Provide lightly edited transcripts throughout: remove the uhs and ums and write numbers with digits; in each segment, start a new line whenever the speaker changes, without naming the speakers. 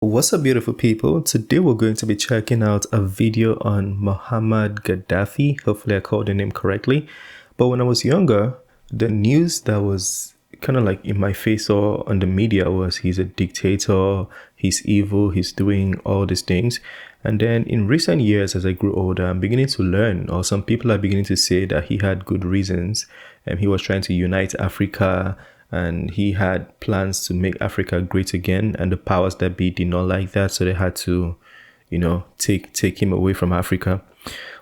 What's up, beautiful people? Today we're going to be checking out a video on Muammar Gaddafi. Hopefully I called the name correctly. But when I was younger, the news that was kind of like in my face or on the media was he's a dictator, he's evil, he's doing all these things. And then in recent years, as I grew older, I'm beginning to learn, or some people are beginning to say that he had good reasons and he was trying to unite Africa, and he had plans to make Africa great again, and the powers that be did not like that, so they had to, take him away from Africa.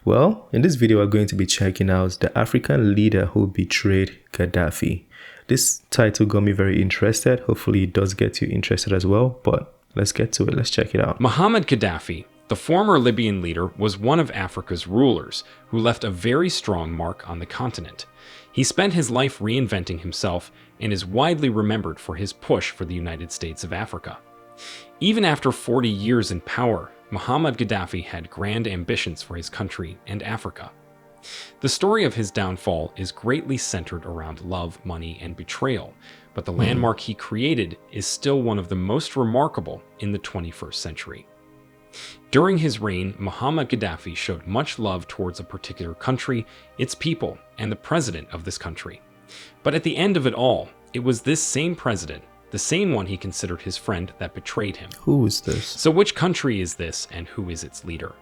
Well, in this video, we're going to be checking out the African leader who betrayed Gaddafi. This title got me very interested. Hopefully, it does get you interested as well, but let's get to it. Let's check it out.
Muammar Gaddafi, the former Libyan leader, was one of Africa's rulers who left a very strong mark on the continent. He spent his life reinventing himself and is widely remembered for his push for the United States of Africa. Even after 40 years in power, Muammar Gaddafi had grand ambitions for his country and Africa. The story of his downfall is greatly centered around love, money, and betrayal, but the landmark he created is still one of the most remarkable in the 21st century. During his reign, Muammar Gaddafi showed much love towards a particular country, its people, and the president of this country. But at the end of it all, it was this same president, the same one he considered his friend, that betrayed him.
Who is this?
So which country is this, and who is its leader?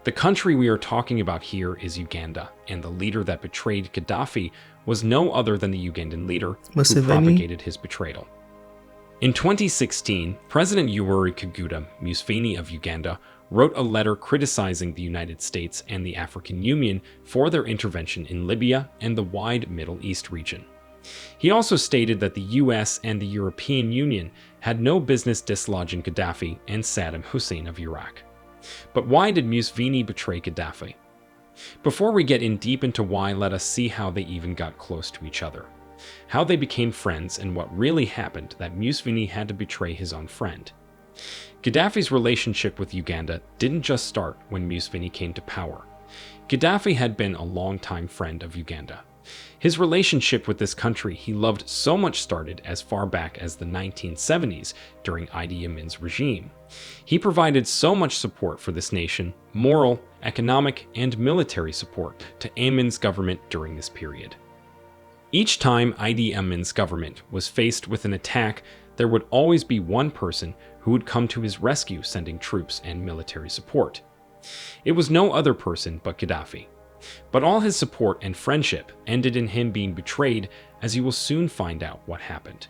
The country we are talking about here is Uganda, and the leader that betrayed Gaddafi was no other than the Ugandan leader
Museveni?
who propagated his betrayal. In 2016, President Yoweri Museveni of Uganda wrote a letter criticizing the United States and the African Union for their intervention in Libya and the wide Middle East region. He also stated that the US and the European Union had no business dislodging Gaddafi and Saddam Hussein of Iraq. But why did Museveni betray Gaddafi? Before we get in deep into why, let us see how they even got close to each other, how they became friends, and what really happened that Museveni had to betray his own friend. Gaddafi's relationship with Uganda didn't just start when Museveni came to power. Gaddafi had been a longtime friend of Uganda. His relationship with this country he loved so much started as far back as the 1970s during Idi Amin's regime. He provided so much support for this nation, moral, economic, and military support to Amin's government during this period. Each time Idi Amin's government was faced with an attack, there would always be one person who would come to his rescue, sending troops and military support. It was no other person but Gaddafi. But all his support and friendship ended in him being betrayed, as you will soon find out what happened.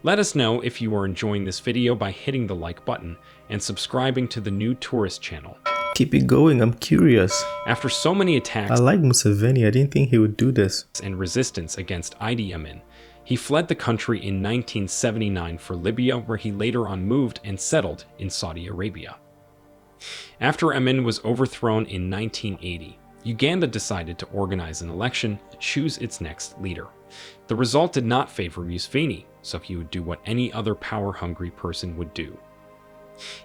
Let us know if you are enjoying this video by hitting the like button and subscribing to the new tourist channel.
Keep it going, I'm curious.
After so many attacks
I like Museveni. I didn't think he would do this.
and resistance against Idi Amin, he fled the country in 1979 for Libya, where he later on moved and settled in Saudi Arabia. After Amin was overthrown in 1980, Uganda decided to organize an election to choose its next leader. The result did not favor Museveni, so he would do what any other power-hungry person would do.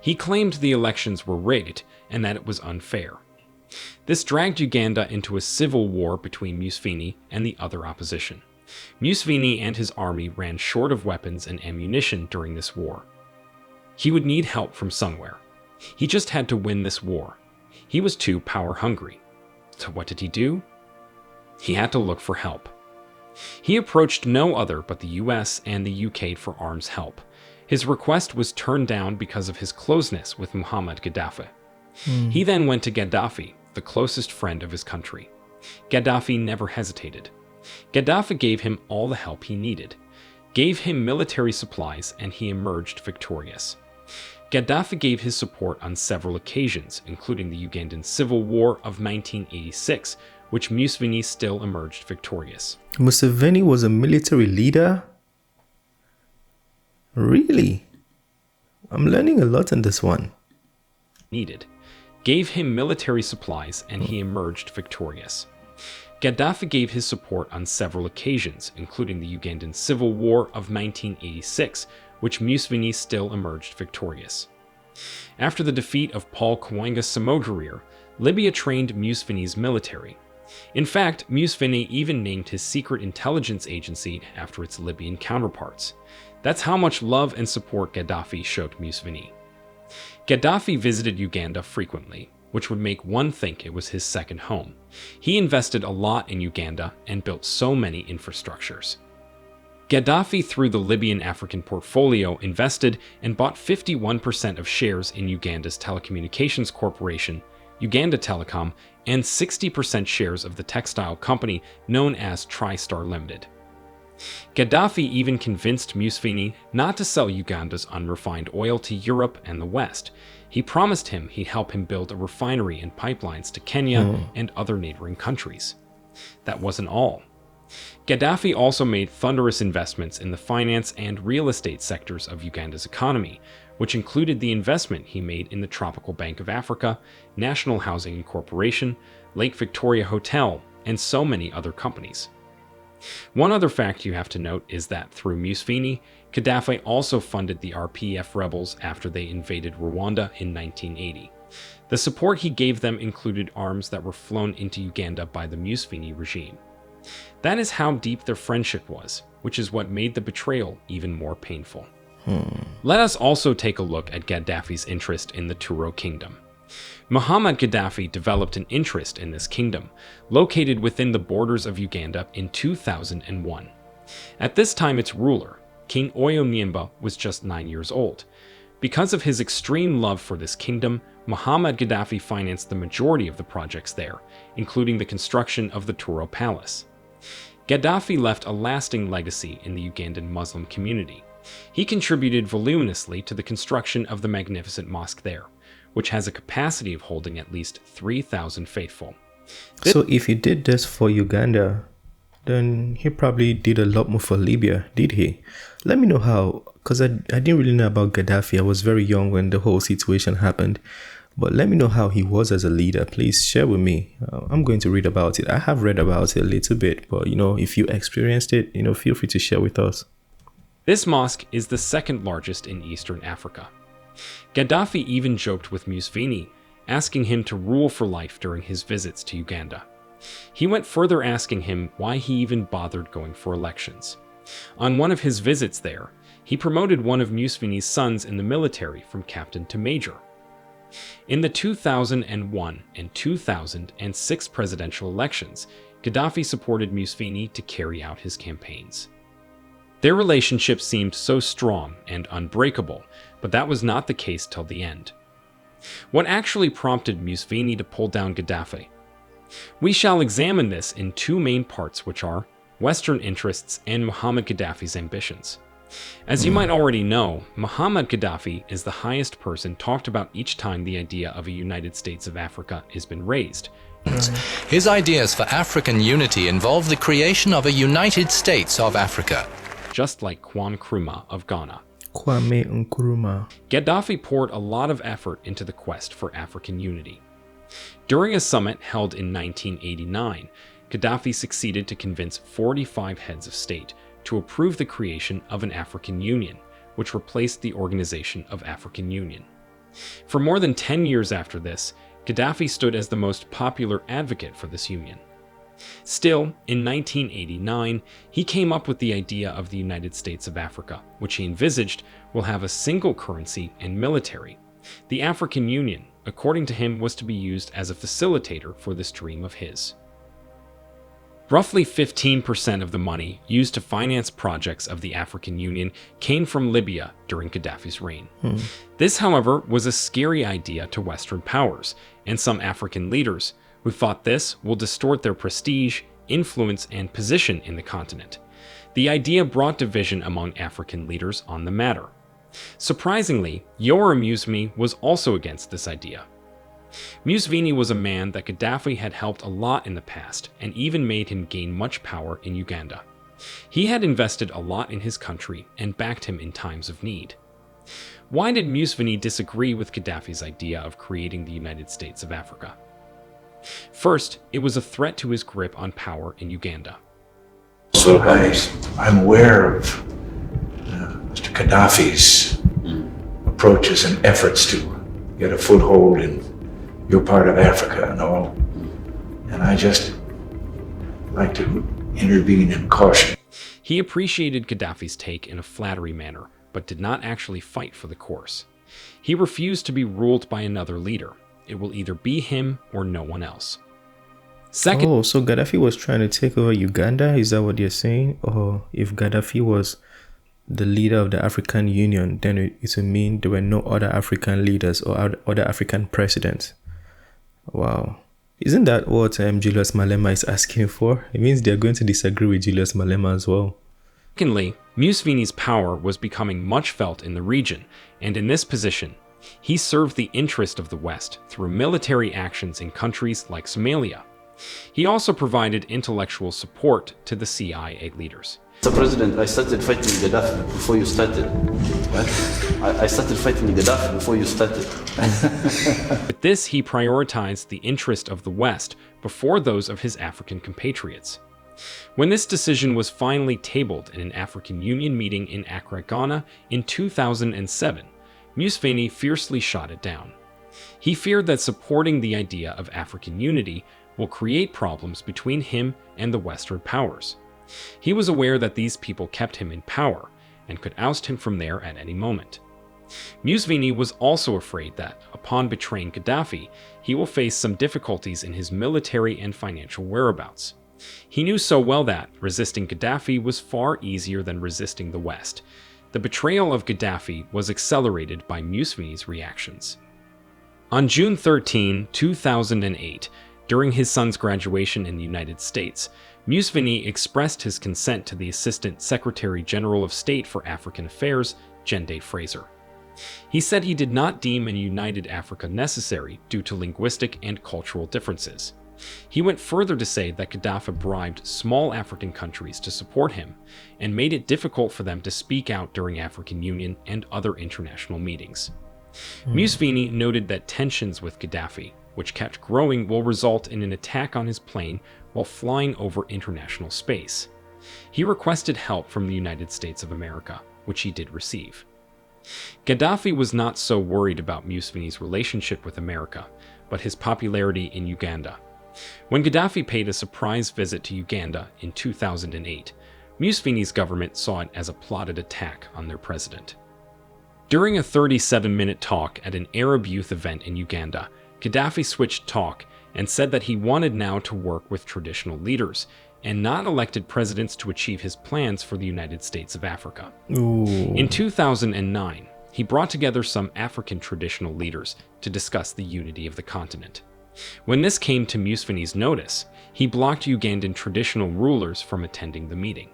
He claimed the elections were rigged and that it was unfair. This dragged Uganda into a civil war between Museveni and the other opposition. Museveni and his army ran short of weapons and ammunition during this war. He would need help from somewhere. He just had to win this war. He was too power-hungry. So what did he do? He had to look for help. He approached no other but the US and the UK for arms help. His request was turned down because of his closeness with Muammar Gaddafi. He then went to Gaddafi, the closest friend of his country. Gaddafi never hesitated. Gaddafi gave him all the help he needed, gave him military supplies, and he emerged victorious. Gaddafi gave his support on several occasions, including the Ugandan Civil War of 1986, which Museveni still emerged victorious.
Museveni was a military leader? Really? I'm learning a lot in this one.
Gave him military supplies, and he emerged victorious. Gaddafi gave his support on several occasions, including the Ugandan Civil War of 1986, which Museveni still emerged victorious. After the defeat of Paul Kawanga Samodreer, Libya trained Museveni's military. In fact, Museveni even named his secret intelligence agency after its Libyan counterparts. That's how much love and support Gaddafi showed Museveni. Gaddafi visited Uganda frequently, which would make one think it was his second home. He invested a lot in Uganda and built so many infrastructures. Gaddafi, through the Libyan African portfolio, invested and bought 51% of shares in Uganda's telecommunications corporation, Uganda Telecom, and 60% shares of the textile company known as TriStar Limited. Gaddafi even convinced Museveni not to sell Uganda's unrefined oil to Europe and the West. He promised him he'd help him build a refinery and pipelines to Kenya and other neighboring countries. That wasn't all. Gaddafi also made thunderous investments in the finance and real estate sectors of Uganda's economy, which included the investment he made in the Tropical Bank of Africa, National Housing Corporation, Lake Victoria Hotel, and so many other companies. One other fact you have to note is that through Museveni, Gaddafi also funded the RPF rebels after they invaded Rwanda in 1980. The support he gave them included arms that were flown into Uganda by the Museveni regime. That is how deep their friendship was, which is what made the betrayal even more painful. Let us also take a look at Gaddafi's interest in the Turo Kingdom. Muammar Gaddafi developed an interest in this kingdom, located within the borders of Uganda in 2001. At this time, its ruler, King Oyo Nyimba, was just 9 years old. Because of his extreme love for this kingdom, Muammar Gaddafi financed the majority of the projects there, including the construction of the Turo Palace. Gaddafi left a lasting legacy in the Ugandan Muslim community. He contributed voluminously to the construction of the magnificent mosque there, which has a capacity of holding at least 3,000 faithful.
So if he did this for Uganda, then he probably did a lot more for Libya, did he? Let me know how, because I didn't really know about Gaddafi. I was very young when the whole situation happened. But let me know how he was as a leader. Please share with me. I'm going to read about it. I have read about it a little bit, but if you experienced it, feel free to share with us.
This mosque is the second largest in Eastern Africa. Gaddafi even joked with Museveni, asking him to rule for life during his visits to Uganda. He went further, asking him why he even bothered going for elections. On one of his visits there, he promoted one of Museveni's sons in the military from captain to major. In the 2001 and 2006 presidential elections, Gaddafi supported Museveni to carry out his campaigns. Their relationship seemed so strong and unbreakable, but that was not the case till the end. What actually prompted Museveni to pull down Gaddafi? We shall examine this in two main parts, which are Western interests and Muammar Gaddafi's ambitions. As you might already know, Muammar Gaddafi is the highest person talked about each time the idea of a United States of Africa has been raised.
His ideas for African unity involve the creation of a United States of Africa.
Just like Kwame Nkrumah of Ghana.
Kwame Nkrumah.
Gaddafi poured a lot of effort into the quest for African unity. During a summit held in 1989, Gaddafi succeeded to convince 45 heads of state to approve the creation of an African Union, which replaced the Organization of African Union. For more than 10 years after this, Gaddafi stood as the most popular advocate for this union. Still, in 1989, he came up with the idea of the United States of Africa, which he envisaged will have a single currency and military. The African Union, according to him, was to be used as a facilitator for this dream of his. Roughly 15% of the money used to finance projects of the African Union came from Libya during Gaddafi's reign. This, however, was a scary idea to Western powers and some African leaders, who thought this will distort their prestige, influence, and position in the continent. The idea brought division among African leaders on the matter. Surprisingly, Yoweri Museveni was also against this idea. Museveni was a man that Gaddafi had helped a lot in the past and even made him gain much power in Uganda. He had invested a lot in his country and backed him in times of need. Why did Museveni disagree with Gaddafi's idea of creating the United States of Africa? First, it was a threat to his grip on power in Uganda.
So I'm aware of Mr. Gaddafi's approaches and efforts to get a foothold in your part of Africa and all. And I just like to intervene and caution.
He appreciated Gaddafi's take in a flattery manner, but did not actually fight for the course. He refused to be ruled by another leader. It will either be him or no one else. Second,
Oh, so Gaddafi was trying to take over Uganda? Is that what you're saying? Or if Gaddafi was the leader of the African Union, then it would mean there were no other African leaders or other African presidents. Wow. Isn't that what Julius Malema is asking for? It means they're going to disagree with Julius Malema as well.
Secondly, Museveni's power was becoming much felt in the region, and in this position, he served the interest of the West through military actions in countries like Somalia. He also provided intellectual support to the CIA leaders.
Mr. President, I started fighting Gaddafi before you started. What? I started fighting Gaddafi before you started.
With this, he prioritized the interest of the West before those of his African compatriots. When this decision was finally tabled in an African Union meeting in Accra, Ghana in 2007, Museveni fiercely shot it down. He feared that supporting the idea of African unity will create problems between him and the Western powers. He was aware that these people kept him in power and could oust him from there at any moment. Museveni was also afraid that, upon betraying Gaddafi, he will face some difficulties in his military and financial whereabouts. He knew so well that resisting Gaddafi was far easier than resisting the West. The betrayal of Gaddafi was accelerated by Museveni's reactions. On June 13, 2008, during his son's graduation in the United States, Museveni expressed his consent to the Assistant Secretary General of State for African Affairs, Jende Fraser. He said he did not deem a united Africa necessary due to linguistic and cultural differences. He went further to say that Gaddafi bribed small African countries to support him and made it difficult for them to speak out during African Union and other international meetings. Museveni noted that tensions with Gaddafi, which kept growing, will result in an attack on his plane while flying over international space. He requested help from the United States of America, which he did receive. Gaddafi was not so worried about Museveni's relationship with America, but his popularity in Uganda. When Gaddafi paid a surprise visit to Uganda in 2008, Museveni's government saw it as a plotted attack on their president. During a 37-minute talk at an Arab youth event in Uganda, Gaddafi switched talk and said that he wanted now to work with traditional leaders and not elected presidents to achieve his plans for the United States of Africa.
Ooh.
In 2009, he brought together some African traditional leaders to discuss the unity of the continent. When this came to Museveni's notice, he blocked Ugandan traditional rulers from attending the meeting.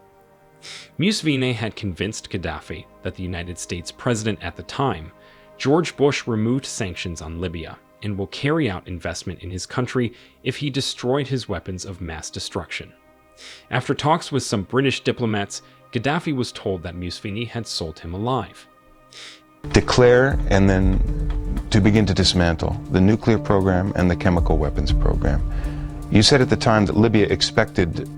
Museveni had convinced Gaddafi that the United States president at the time, George Bush, removed sanctions on Libya and will carry out investment in his country if he destroyed his weapons of mass destruction. After talks with some British diplomats, Gaddafi was told that Museveni had sold him alive.
Declare and then to begin to dismantle the nuclear program and the chemical weapons program. You said at the time that Libya expected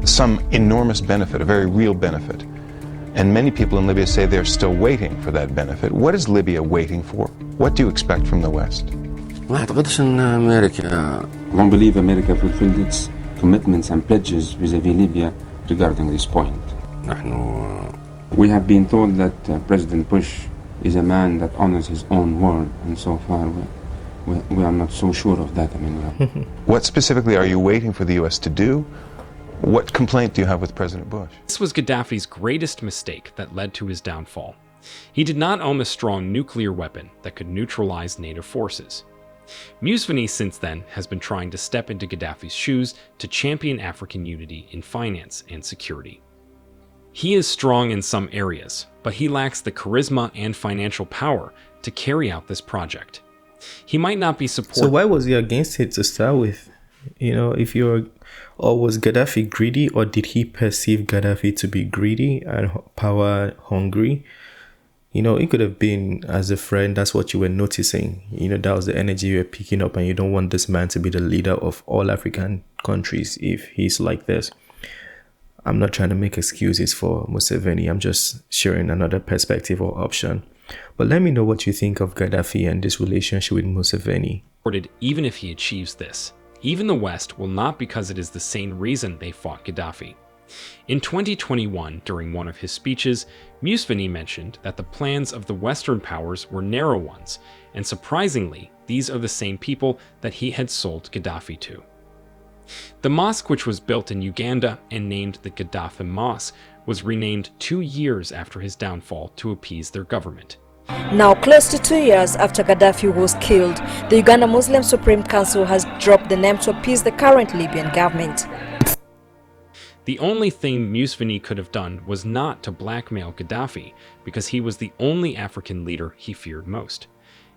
some enormous benefit, a very real benefit. And many people in Libya say they're still waiting for that benefit. What is Libya waiting for? What do you expect from the West?
I don't believe America fulfilled its commitments and pledges vis-à-vis Libya regarding this point. We have been told that President Bush is a man that honors his own word, and so far we are not so sure of that.
What specifically are you waiting for the U.S. to do? What complaint do you have with President Bush?
This was Gaddafi's greatest mistake that led to his downfall. He did not own a strong nuclear weapon that could neutralize NATO forces. Museveni since then has been trying to step into Gaddafi's shoes to champion African unity in finance and security. He is strong in some areas, but he lacks the charisma and financial power to carry out this project. He might not be supported.
So why was he against it to start with? Or was Gaddafi greedy, or did he perceive Gaddafi to be greedy and power hungry? It could have been as a friend, that's what you were noticing. That was the energy you were picking up, and you don't want this man to be the leader of all African countries if he's like this. I'm not trying to make excuses for Museveni. I'm just sharing another perspective or option. But let me know what you think of Gaddafi and this relationship with Museveni.
Even if he achieves this, even the West will not, because it is the same reason they fought Gaddafi. In 2021, during one of his speeches, Museveni mentioned that the plans of the Western powers were narrow ones, and surprisingly, these are the same people that he had sold Gaddafi to. The mosque, which was built in Uganda and named the Gaddafi Mosque, was renamed 2 years after his downfall to appease their government.
Now, close to 2 years after Gaddafi was killed, the Uganda Muslim Supreme Council has dropped the name to appease the current Libyan government.
The only thing Museveni could have done was not to blackmail Gaddafi, because he was the only African leader he feared most.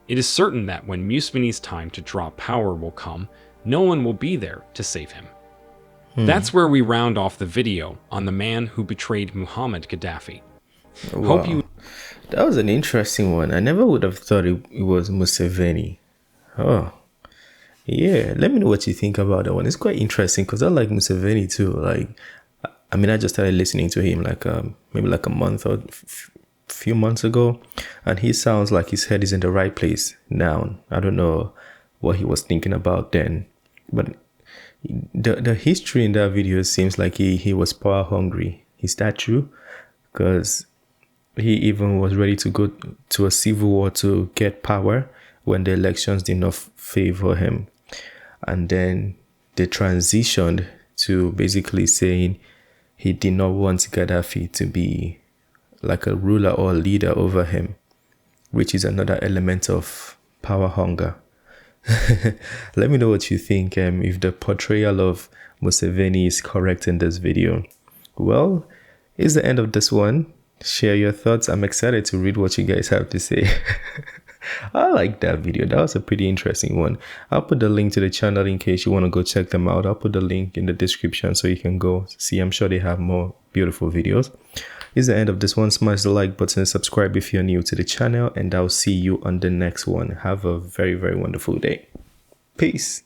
It is certain that when Museveni's time to drop power will come, no one will be there to save him. That's where we round off the video on the man who betrayed Muammar Gaddafi.
Wow. That was an interesting one. I never would have thought it was Museveni. Oh, yeah. Let me know what you think about that one. It's quite interesting because I like Museveni too. Like, I mean, I just started listening to him like maybe like a month or few months ago, and he sounds like his head is in the right place now. I don't know what he was thinking about then, but the history in that video seems like he was power hungry. Is that true? Because he even was ready to go to a civil war to get power when the elections did not favor him. And then they transitioned to basically saying he did not want Gaddafi to be like a ruler or a leader over him, which is another element of power hunger. Let me know what you think, if the portrayal of Museveni is correct in this video. Well, it's the end of this one. Share your thoughts. I'm excited to read what you guys have to say. I like that video. That was a pretty interesting one. I'll put the link to the channel in case you want to go check them out. I'll put the link in the description so you can go see. I'm sure they have more beautiful videos. It's the end of this one. Smash the like button and subscribe if you're new to the channel, and I'll see you on the next one. Have a very, very wonderful day. Peace.